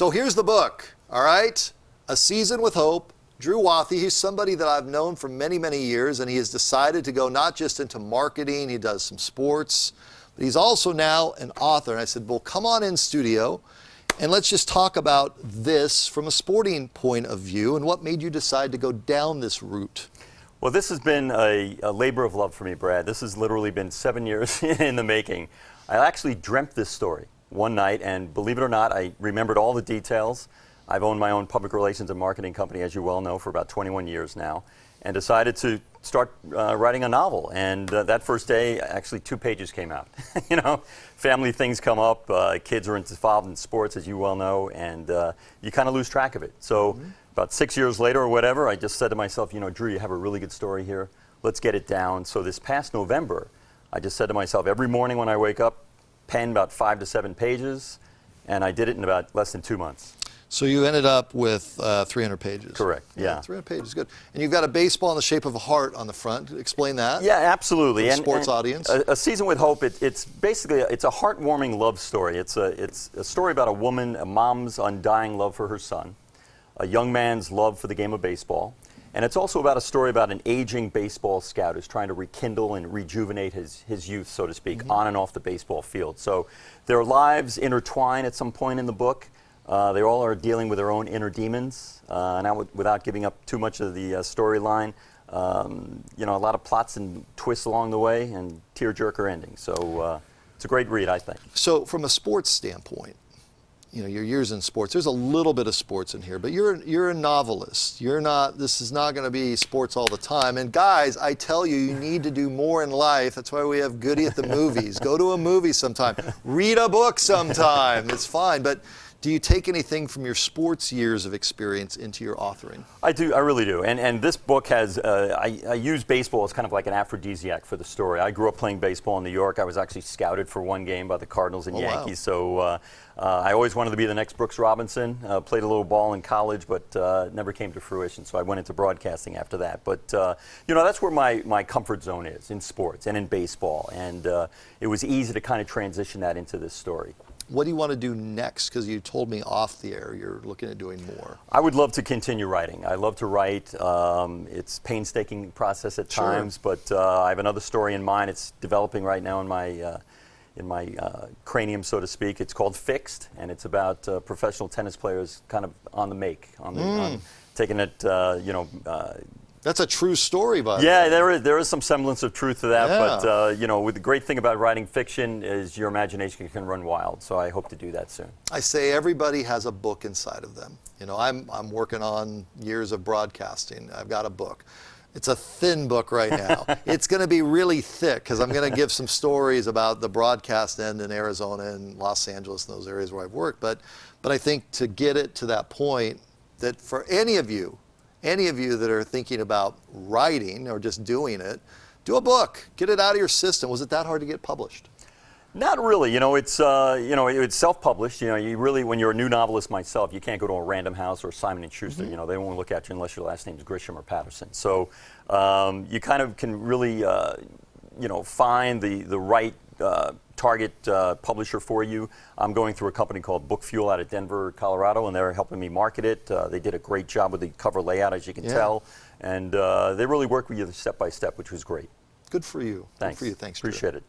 So here's the book, all right? A Season with Hope. Drew Wathey, he's somebody that I've known for many, many years, and he has decided to go not just into marketing, he does some sports, but he's also now an author. And I said, well, come on in studio, and let's just talk about this from a sporting point of view, and what made you decide to go down this route? Well, this has been a labor of love for me, Brad. This has literally been 7 years in the making. I actually dreamt this story one night, and believe it or not, I remembered all the details. I've owned my own public relations and marketing company, as you well know, for about 21 years now, and decided to start writing a novel. And that first day, actually 2 pages came out. You know, family things come up, kids are involved in sports, as you well know, and you kind of lose track of it. So about 6 years later or whatever, I just said to myself, you know, Drew, you have a really good story here. Let's get it down. So this past November, I just said to myself, every morning when I wake up, pen about 5 to 7 pages, and I did it in about less than 2 months. So you ended up with 300 pages. Correct, yeah. 300 pages, good. And you've got a baseball in the shape of a heart on the front. Explain that. Yeah, absolutely. For the sports audience. A Season with Hope, it's basically, it's a heartwarming love story. It's a story about a woman, a mom's undying love for her son, a young man's love for the game of baseball, and it's also about a story about an aging baseball scout who's trying to rekindle and rejuvenate his youth, so to speak, on and off the baseball field. So their lives intertwine at some point in the book. They all are dealing with their own inner demons, and without giving up too much of the storyline, you know, a lot of plots and twists along the way, and tearjerker endings. So it's a great read, I think. So from a sports standpoint, you know, your years in sports, there's a little bit of sports in here, but you're a novelist. You're not, this is not going to be sports all the time. And guys, I tell you, you need to do more in life. That's why we have Goody at the movies. Go to a movie sometime. Read a book sometime. It's fine. But do you take anything from your sports years of experience into your authoring? I do, I really do. And this book has, I use baseball as kind of like an aphrodisiac for the story. I grew up playing baseball in New York. I was actually scouted for one game by the Cardinals and Yankees. Wow. So I always wanted to be the next Brooks Robinson. Played a little ball in college, but never came to fruition. So I went into broadcasting after that. But, you know, that's where my comfort zone is, in sports and in baseball. And it was easy to kind of transition that into this story. What do you want to do next? Because you told me off the air you're looking at doing more. I would love to continue writing. I love to write. It's a painstaking process at times, but I have another story in mind. It's developing right now in my cranium, so to speak. It's called Fixed, and it's about professional tennis players kind of on the make, on taking it, you know. That's a true story, by the way. Yeah, there is some semblance of truth to that, but you know, the great thing about writing fiction is your imagination can run wild. So I hope to do that soon. I say everybody has a book inside of them. You know, I'm working on years of broadcasting. I've got a book. It's a thin book right now. It's going to be really thick because I'm going to give some stories about the broadcast end in Arizona and Los Angeles and those areas where I've worked. But I think to get it to that point, that for any of you that are thinking about writing or just doing it, do a book. Get it out of your system. Was it that hard to get published? Not really. You know, it's self-published. You know, you really, when you're a new novelist myself, you can't go to a Random House or Simon & Schuster. You know, they won't look at you unless your last name is Grisham or Patterson. So you kind of can really, you know, find the right target publisher for you. I'm going through a company called Book Fuel out of Denver, Colorado, and they're helping me market it. They did a great job with the cover layout, as you can tell, and they really work with you step by step, which was great. Good for you. Thanks. Good for you. Thanks, Appreciate it.